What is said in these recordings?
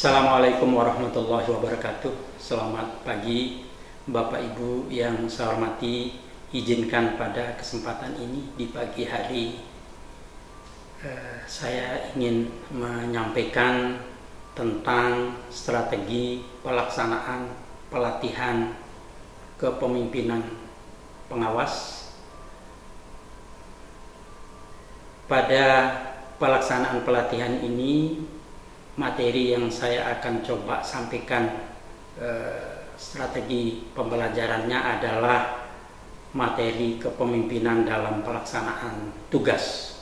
Assalamualaikum warahmatullahi wabarakatuh. Selamat pagi Bapak Ibu yang saya hormati. Izinkan pada kesempatan ini di pagi hari saya ingin menyampaikan tentang strategi pelaksanaan pelatihan kepemimpinan pengawas. Pada pelaksanaan pelatihan ini, materi yang saya akan coba sampaikan strategi pembelajarannya adalah materi kepemimpinan dalam pelaksanaan tugas.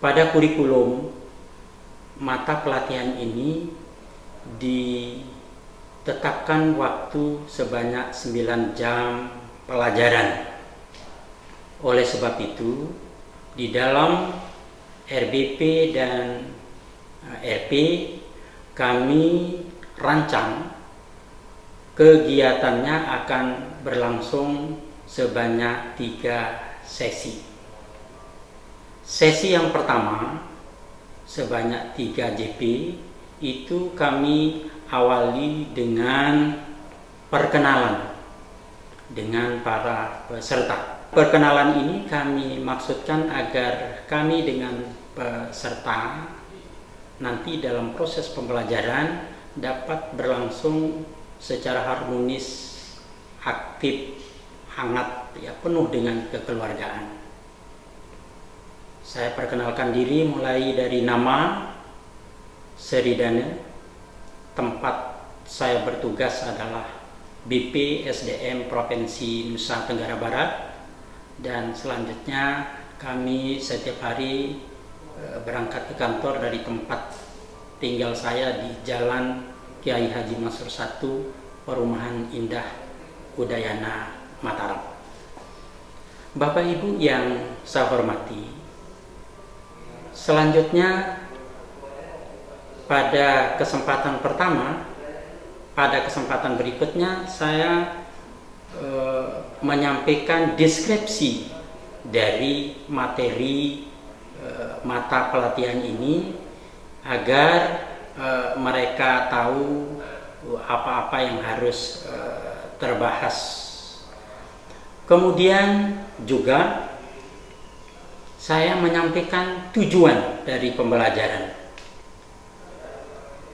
Pada kurikulum mata pelatihan ini ditetapkan waktu sebanyak 9 jam pelajaran. Oleh sebab itu, di dalam RBP dan RP kami rancang kegiatannya akan berlangsung sebanyak 3 sesi. Sesi yang pertama sebanyak 3 JP itu kami awali dengan perkenalan dengan para peserta. Perkenalan ini kami maksudkan agar kami dengan peserta nanti dalam proses pembelajaran dapat berlangsung secara harmonis, aktif, hangat, penuh dengan kekeluargaan. Saya perkenalkan diri mulai dari nama, Seridane, tempat saya bertugas adalah BP SDM Provinsi Nusa Tenggara Barat, dan selanjutnya kami setiap hari berangkat ke kantor dari tempat tinggal saya di Jalan Kiai Haji Mansur 1, Perumahan Indah Udayana, Mataram. Bapak Ibu yang saya hormati, selanjutnya pada kesempatan pertama, pada kesempatan berikutnya saya menyampaikan deskripsi dari materi mata pelatihan ini agar mereka tahu apa-apa yang harus terbahas. Kemudian juga saya menyampaikan tujuan dari pembelajaran.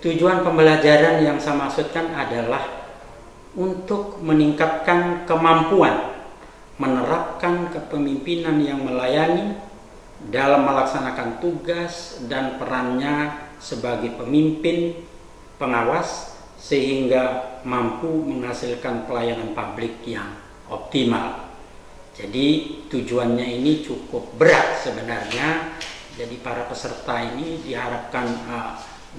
Tujuan pembelajaran yang saya maksudkan adalah untuk meningkatkan kemampuan menerapkan kepemimpinan yang melayani dalam melaksanakan tugas dan perannya sebagai pemimpin pengawas sehingga mampu menghasilkan pelayanan publik yang optimal. Jadi tujuannya ini cukup berat sebenarnya. Jadi para peserta ini diharapkan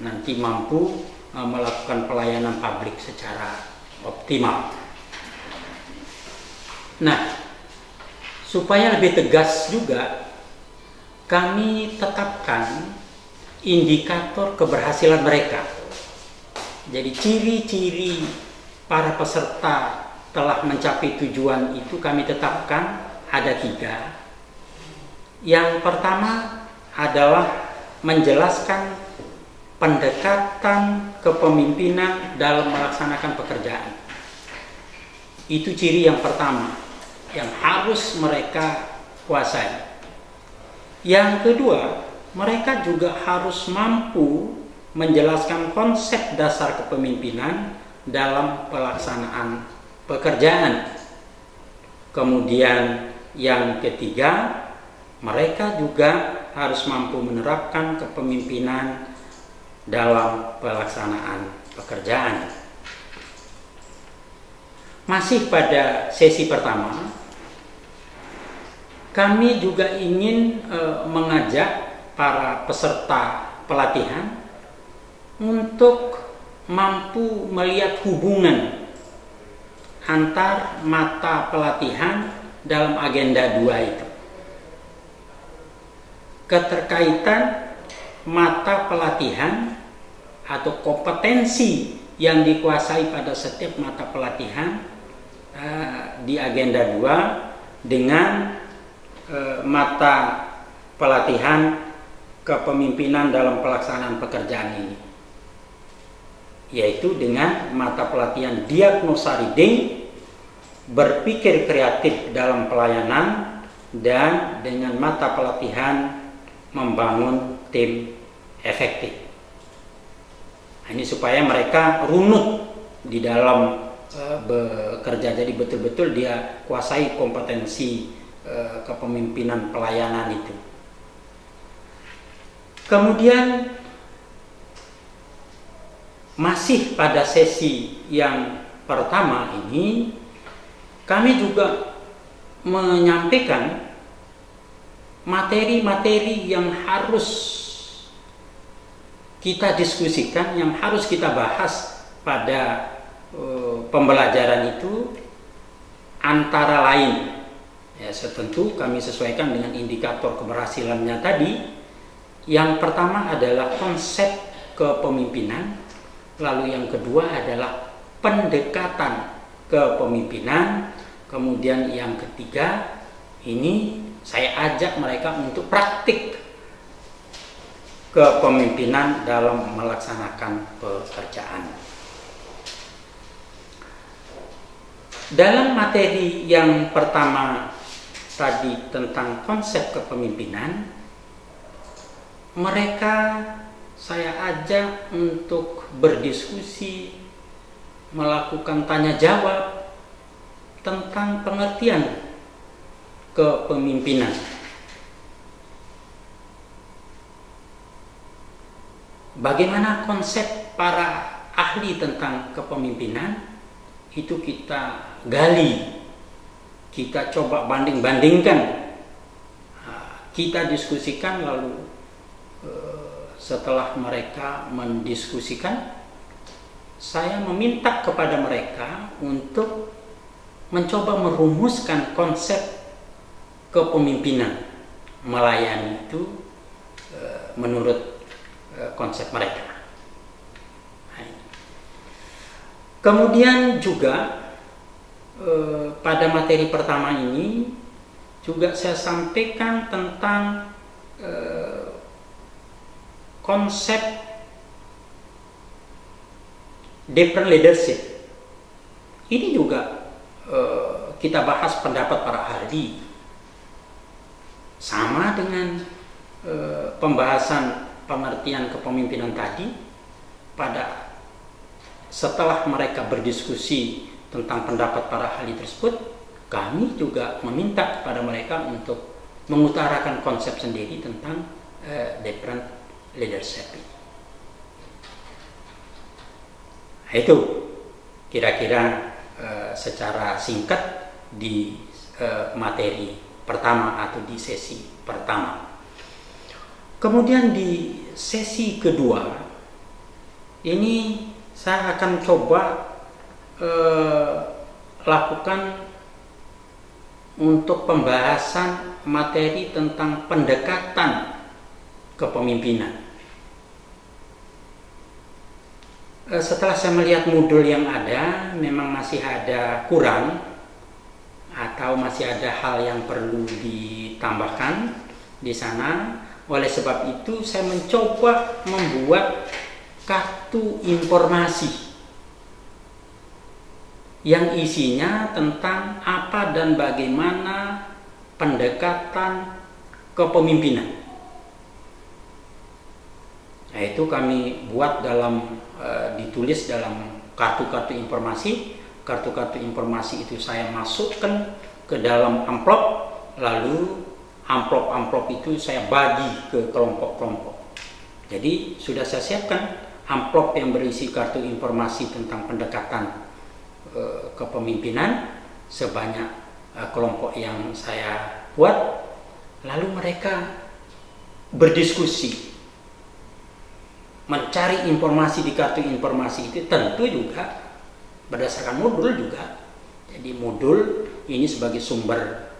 nanti mampu melakukan pelayanan publik secara optimal. Nah, supaya lebih tegas juga, kami tetapkan indikator keberhasilan mereka. Jadi ciri-ciri para peserta telah mencapai tujuan itu kami tetapkan ada 3. Yang pertama adalah menjelaskan pendekatan kepemimpinan dalam melaksanakan pekerjaan. Itu ciri yang pertama yang harus mereka kuasai. Yang kedua, mereka juga harus mampu menjelaskan konsep dasar kepemimpinan dalam pelaksanaan pekerjaan. Kemudian yang ketiga, mereka juga harus mampu menerapkan kepemimpinan dalam pelaksanaan pekerjaan. Masih pada sesi pertama, kami juga ingin mengajak para peserta pelatihan untuk mampu melihat hubungan antar mata pelatihan dalam agenda 2 itu. Keterkaitan mata pelatihan atau kompetensi yang dikuasai pada setiap mata pelatihan di agenda 2 dengan mata pelatihan kepemimpinan dalam pelaksanaan pekerjaan ini. yaitu dengan mata pelatihan diagnosa reading, berpikir kreatif dalam pelayanan, dan dengan mata pelatihan membangun tim efektif. Nah, ini supaya mereka runut di dalam bekerja, jadi betul-betul dia kuasai kompetensi kepemimpinan pelayanan itu. Kemudian masih pada sesi yang pertama ini, kami juga menyampaikan materi-materi yang harus kita diskusikan, yang harus kita bahas pada pembelajaran itu, antara lain ya, tentu kami sesuaikan dengan indikator keberhasilannya tadi. Yang pertama adalah konsep kepemimpinan, lalu yang kedua adalah pendekatan kepemimpinan, kemudian yang ketiga ini saya ajak mereka untuk praktik kepemimpinan dalam melaksanakan pekerjaan. Dalam materi yang pertama tadi tentang konsep kepemimpinan, mereka saya ajak untuk berdiskusi, melakukan tanya jawab tentang pengertian kepemimpinan. Bagaimana konsep para ahli tentang kepemimpinan itu kita gali, kita coba banding-bandingkan, kita diskusikan, lalu setelah mereka mendiskusikan, saya meminta kepada mereka untuk mencoba merumuskan konsep kepemimpinan melayani itu menurut konsep mereka. Kemudian juga pada materi pertama ini juga saya sampaikan tentang konsep different leadership. Ini juga kita bahas pendapat para ahli, sama dengan pembahasan pengertian kepemimpinan tadi. Pada setelah mereka berdiskusi tentang pendapat para ahli tersebut, kami juga meminta kepada mereka untuk mengutarakan konsep sendiri tentang different leadership. Nah, itu kira-kira secara singkat di materi pertama atau di sesi pertama. Kemudian di sesi kedua ini saya akan coba lakukan untuk pembahasan materi tentang pendekatan kepemimpinan. Setelah saya melihat modul yang ada, memang masih ada kurang atau masih ada hal yang perlu ditambahkan di sana. Oleh sebab itu saya mencoba membuat kartu informasi yang isinya tentang apa dan bagaimana pendekatan kepemimpinan. Nah, itu kami buat ditulis dalam kartu-kartu informasi. Kartu-kartu informasi itu saya masukkan ke dalam amplop, lalu amplop-amplop itu saya bagi ke kelompok-kelompok. Jadi sudah saya siapkan amplop yang berisi kartu informasi tentang pendekatan kepemimpinan sebanyak kelompok yang saya buat. Lalu mereka berdiskusi, mencari informasi di kartu informasi itu, tentu juga berdasarkan modul juga. Jadi modul ini sebagai sumber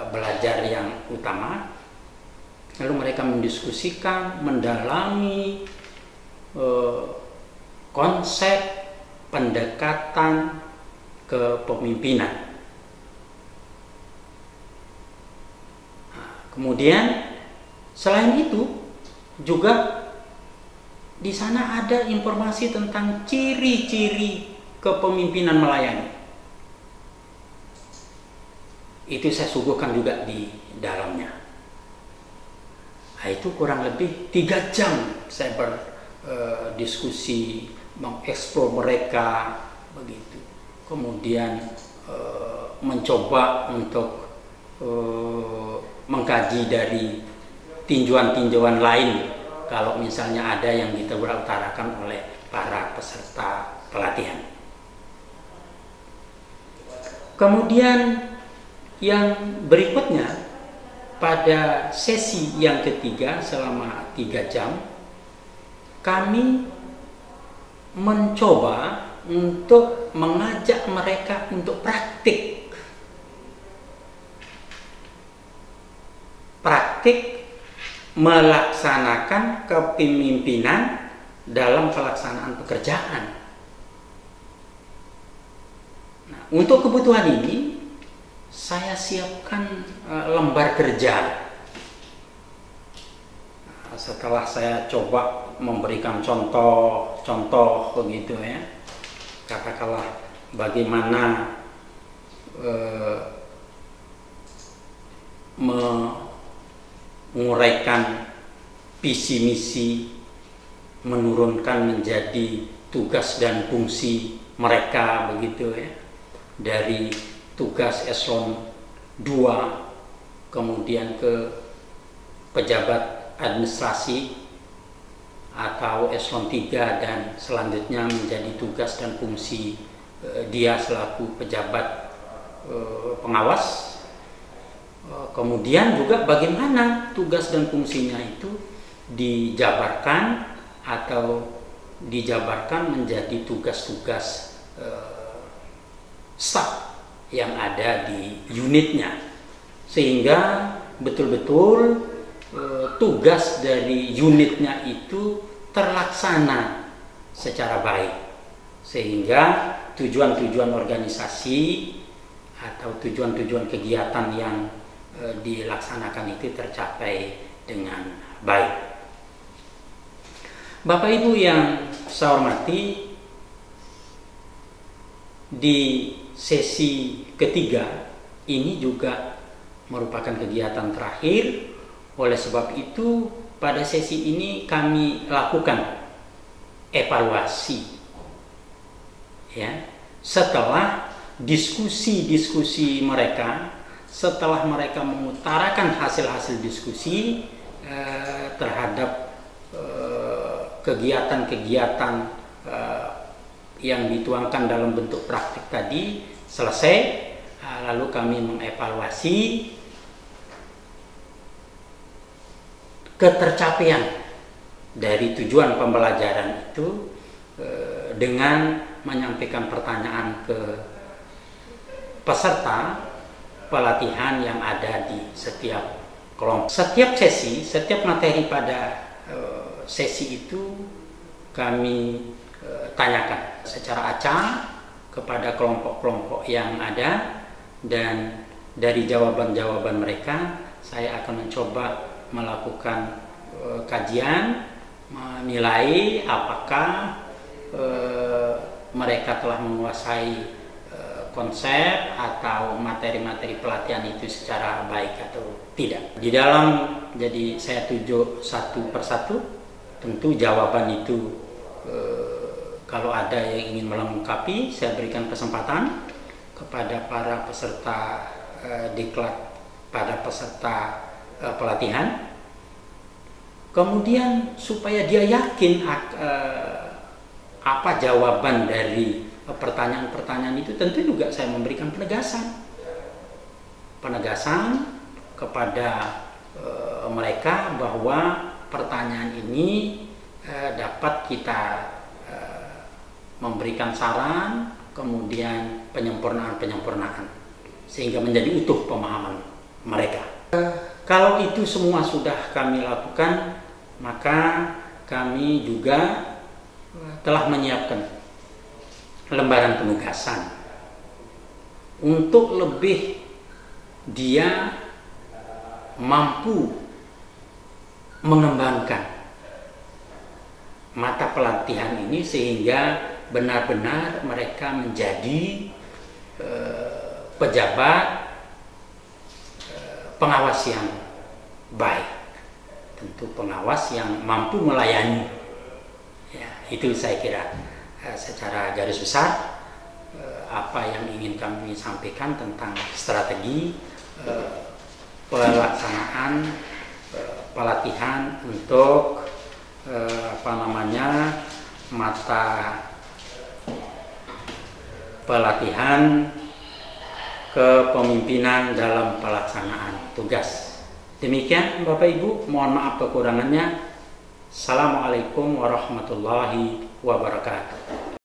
belajar yang utama. Lalu mereka mendiskusikan, mendalami konsep pendekatan kepemimpinan. Nah, kemudian selain itu juga Di sana ada informasi tentang ciri-ciri kepemimpinan melayani. Itu saya suguhkan juga di dalamnya. Nah, itu kurang lebih 3 jam saya berdiskusi, mengeksplor mereka begitu. Kemudian mencoba untuk mengkaji dari tinjauan-tinjauan lain kalau misalnya ada yang utarakan oleh para peserta pelatihan. Kemudian yang berikutnya, pada sesi yang ketiga selama 3 jam, kami mencoba untuk mengajak mereka untuk praktik melaksanakan kepemimpinan dalam pelaksanaan pekerjaan. Nah, untuk kebutuhan ini saya siapkan lembar kerja. Nah, setelah saya coba memberikan contoh begitu ya, katakanlah bagaimana menguraikan visi misi, menurunkan menjadi tugas dan fungsi mereka begitu ya, dari tugas eselon 2 kemudian ke pejabat administrasi atau eselon 3 dan selanjutnya menjadi tugas dan fungsi dia selaku pejabat pengawas. Kemudian juga bagaimana tugas dan fungsinya itu dijabarkan atau dijabarkan menjadi tugas-tugas staf yang ada di unitnya, sehingga betul-betul tugas dari unitnya itu terlaksana secara baik, sehingga tujuan-tujuan organisasi atau tujuan-tujuan kegiatan yang dilaksanakan itu tercapai dengan baik. Bapak Ibu yang saya hormati, di sesi ketiga ini juga merupakan kegiatan terakhir. Oleh sebab itu pada sesi ini kami lakukan evaluasi ya, setelah diskusi-diskusi mereka, setelah mereka mengutarakan hasil-hasil diskusi terhadap kegiatan-kegiatan yang dituangkan dalam bentuk praktik tadi selesai, lalu kami mengevaluasi ketercapaian dari tujuan pembelajaran itu dengan menyampaikan pertanyaan ke peserta pelatihan yang ada di setiap kelompok. Setiap sesi, setiap materi pada sesi itu kami tanyakan secara acak kepada kelompok-kelompok yang ada, dan dari jawaban-jawaban mereka saya akan mencoba melakukan kajian, menilai apakah mereka telah menguasai konsep atau materi-materi pelatihan itu secara baik atau tidak. Di dalam, jadi saya tuju satu persatu, tentu jawaban itu kalau ada yang ingin melengkapi, saya berikan kesempatan kepada para peserta diklat, pada peserta pelatihan. Kemudian supaya dia yakin apa jawaban dari pertanyaan-pertanyaan itu, tentu juga saya memberikan penegasan kepada mereka bahwa pertanyaan ini dapat kita memberikan saran, kemudian penyempurnaan sehingga menjadi utuh pemahaman mereka. Kalau itu semua sudah kami lakukan, maka kami juga telah menyiapkan lembaran penugasan untuk lebih dia mampu mengembangkan mata pelatihan ini sehingga benar-benar mereka menjadi pejabat pengawas yang baik, tentu pengawas yang mampu melayani. Ya, itu saya kira secara garis besar apa yang ingin kami sampaikan tentang strategi pelaksanaan pelatihan untuk mata pelatihan kepemimpinan dalam pelaksanaan tugas. Demikian Bapak Ibu, mohon maaf kekurangannya. Assalamualaikum warahmatullahi wabarakatuh.